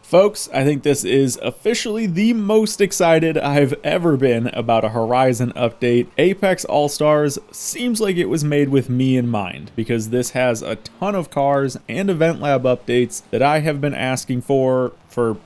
Folks, I think this is officially the most excited I've ever been about a Horizon update. Apex All-Stars seems like it was made with me in mind, because this has a ton of cars and Event Lab updates that I have been asking for,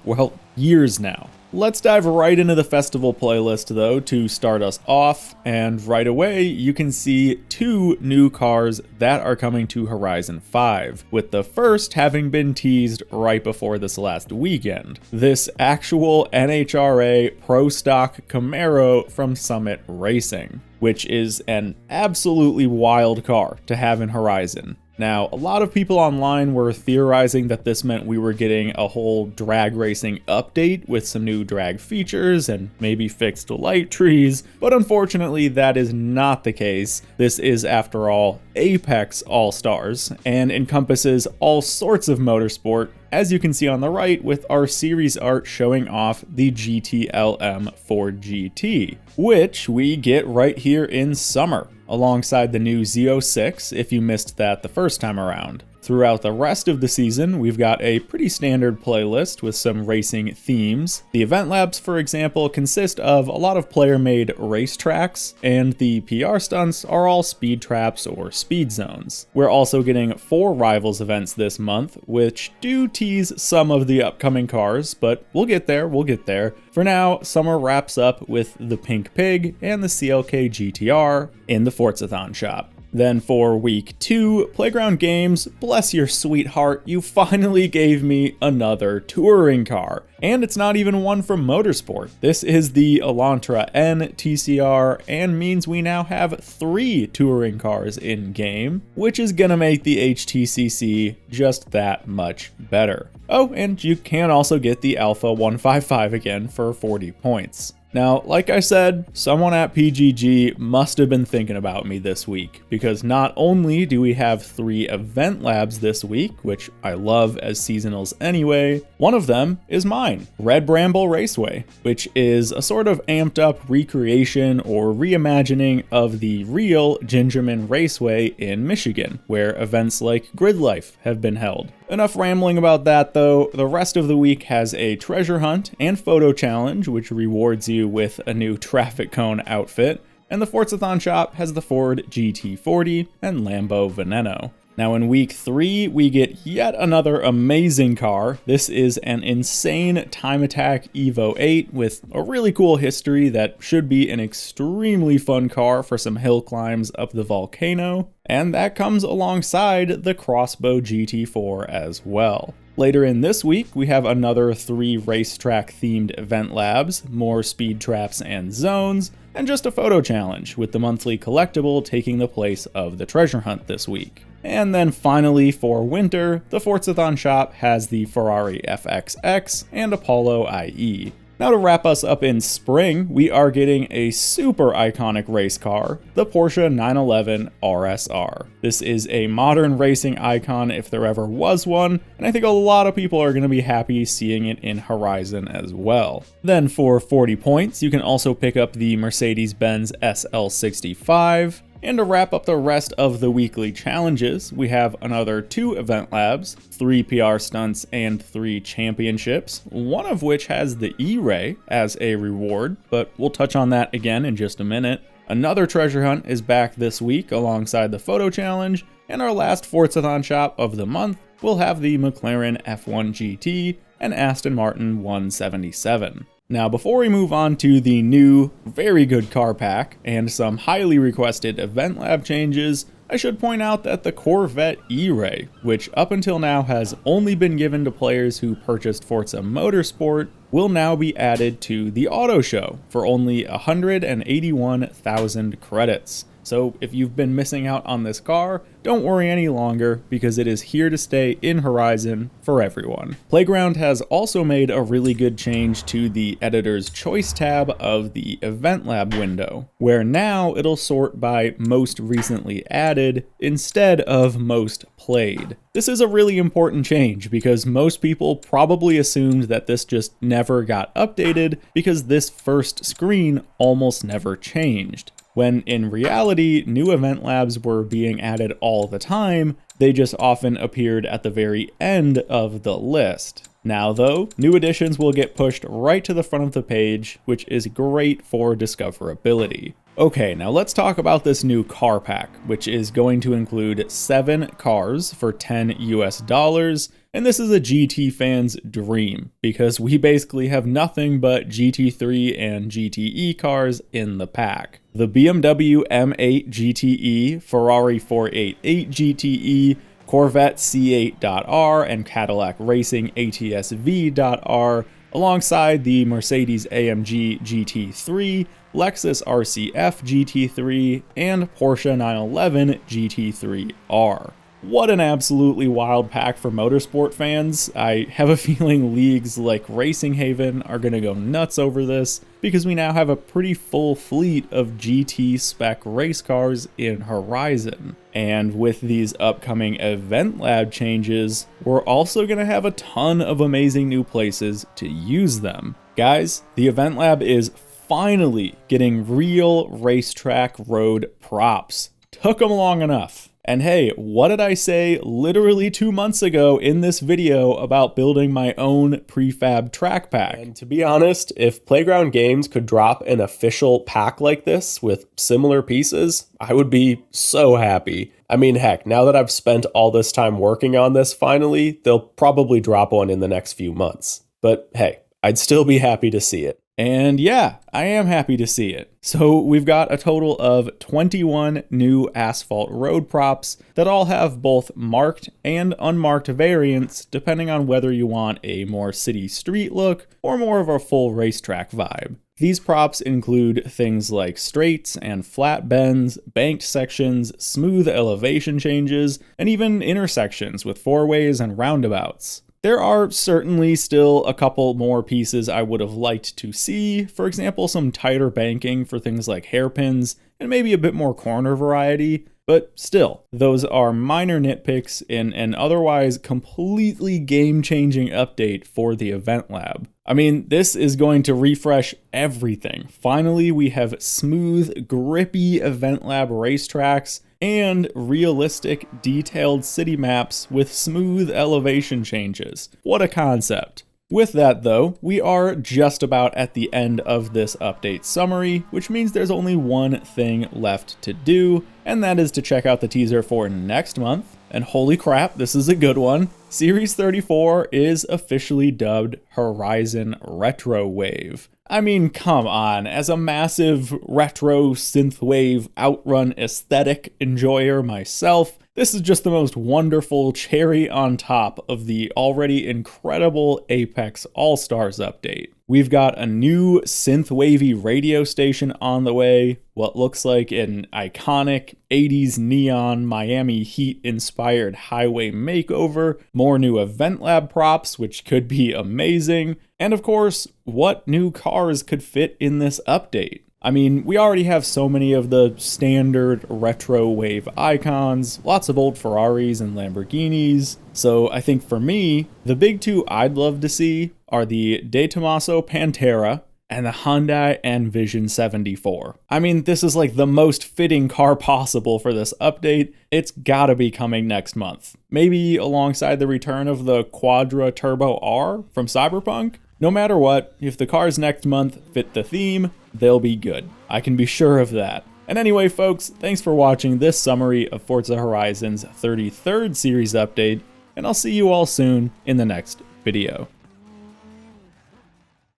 well, years now. Let's dive right into the festival playlist though to start us off, and right away you can see two new cars that are coming to Horizon 5, with the first having been teased right before this last weekend. This actual NHRA Pro Stock Camaro from Summit Racing, which is an absolutely wild car to have in Horizon. Now, a lot of people online were theorizing that this meant we were getting a whole drag racing update with some new drag features and maybe fixed light trees, but unfortunately that is not the case. This is, after all, Apex All-Stars, and encompasses all sorts of motorsport, as you can see on the right with our series art showing off the GTLM 4GT, which we get right here in summer, alongside the new Z06 if you missed that the first time around. Throughout the rest of the season, we've got a pretty standard playlist with some racing themes. The event labs, for example, consist of a lot of player-made racetracks, and the PR stunts are all speed traps or speed zones. We're also getting 4 Rivals events this month, which do tease some of the upcoming cars, but we'll get there. For now, summer wraps up with the Pink Pig and the CLK GTR in the Forzathon shop. Then for week 2, Playground Games, bless your sweet heart, you finally gave me another touring car. And it's not even one from Motorsport. This is the Elantra N TCR, and means we now have 3 touring cars in game, which is gonna make the HTCC just that much better. Oh, and you can also get the Alpha 155 again for 40 points. Now, like I said, someone at PGG must have been thinking about me this week, because not only do we have 3 event labs this week, which I love as seasonals anyway, one of them is mine, Red Bramble Raceway, which is a sort of amped up recreation or reimagining of the real Gingerman Raceway in Michigan, where events like Grid Life have been held. Enough rambling about that though. The rest of the week has a treasure hunt and photo challenge, which rewards you with a new traffic cone outfit, and the Forzathon shop has the Ford GT40 and Lambo Veneno. Now in week 3, we get yet another amazing car. This is an insane Time Attack Evo 8 with a really cool history that should be an extremely fun car for some hill climbs up the volcano, and that comes alongside the Crossbow GT4 as well. Later in this week, we have another 3 racetrack themed event labs, more speed traps and zones, and just a photo challenge, with the monthly collectible taking the place of the treasure hunt this week. And then finally, for winter, the Forzathon shop has the Ferrari FXX and Apollo IE. Now to wrap us up in spring, we are getting a super iconic race car, the Porsche 911 RSR. This is a modern racing icon if there ever was one, and I think a lot of people are going to be happy seeing it in Horizon as well. Then for 40 points, you can also pick up the Mercedes-Benz SL65. And to wrap up the rest of the weekly challenges, we have another 2 event labs, 3 PR stunts, and 3 championships, one of which has the E-Ray as a reward, but we'll touch on that again in just a minute. Another treasure hunt is back this week alongside the photo challenge, and our last Forzathon shop of the month will have the McLaren F1 GT and Aston Martin 177. Now, before we move on to the new, very good car pack and some highly requested event lab changes, I should point out that the Corvette E-Ray, which up until now has only been given to players who purchased Forza Motorsport, will now be added to the auto show for only 181,000 credits. So if you've been missing out on this car, don't worry any longer, because it is here to stay in Horizon for everyone. Playground has also made a really good change to the Editor's Choice tab of the Event Lab window, where now it'll sort by most recently added instead of most played. This is a really important change because most people probably assumed that this just never got updated because this first screen almost never changed, when in reality, new event labs were being added all the time, they just often appeared at the very end of the list. Now though, new additions will get pushed right to the front of the page, which is great for discoverability. Okay, now let's talk about this new car pack, which is going to include 7 cars for $10 US, and this is a GT fan's dream, because we basically have nothing but GT3 and GTE cars in the pack. The BMW M8 GTE, Ferrari 488 GTE, Corvette C8.R, and Cadillac Racing ATS-V.R, alongside the Mercedes AMG GT3, Lexus RCF GT3, and Porsche 911 GT3R. What an absolutely wild pack for motorsport fans. I have a feeling leagues like Racing Haven are going to go nuts over this, because we now have a pretty full fleet of GT spec race cars in Horizon. And with these upcoming Event Lab changes, we're also going to have a ton of amazing new places to use them. Guys, the Event Lab is finally getting real racetrack road props. Took them long enough. And hey, what did I say literally 2 months ago in this video about building my own prefab track pack? And to be honest, if Playground Games could drop an official pack like this with similar pieces, I would be so happy. I mean, heck, now that I've spent all this time working on this finally, they'll probably drop one in the next few months. But hey, I'd still be happy to see it. And yeah, I am happy to see it. So we've got a total of 21 new asphalt road props that all have both marked and unmarked variants, depending on whether you want a more city street look or more of a full racetrack vibe. These props include things like straights and flat bends, banked sections, smooth elevation changes, and even intersections with four-ways and roundabouts. There are certainly still a couple more pieces I would have liked to see, for example some tighter banking for things like hairpins, and maybe a bit more corner variety, but still, those are minor nitpicks in an otherwise completely game-changing update for the Event Lab. I mean, this is going to refresh everything. Finally, we have smooth, grippy Event Lab racetracks, and realistic, detailed city maps with smooth elevation changes. What a concept. With that though, we are just about at the end of this update summary, which means there's only one thing left to do, and that is to check out the teaser for next month. And holy crap, this is a good one. Series 34 is officially dubbed Horizon Retro Wave. I mean, come on, as a massive retro synthwave outrun aesthetic enjoyer myself, this is just the most wonderful cherry on top of the already incredible Apex All-Stars update. We've got a new synthwavy radio station on the way, what looks like an iconic 80s neon Miami Heat inspired highway makeover, more new Event Lab props, which could be amazing, and of course, what new cars could fit in this update? I mean, we already have so many of the standard retro wave icons, lots of old Ferraris and Lamborghinis, so I think for me, the big two I'd love to see are the De Tomaso Pantera and the Hyundai Envision 74. I mean, this is like the most fitting car possible for this update. It's gotta be coming next month. Maybe alongside the return of the Quadra Turbo R from Cyberpunk? No matter what, if the cars next month fit the theme, they'll be good. I can be sure of that. And anyway, folks, thanks for watching this summary of Forza Horizon's 33rd series update, and I'll see you all soon in the next video.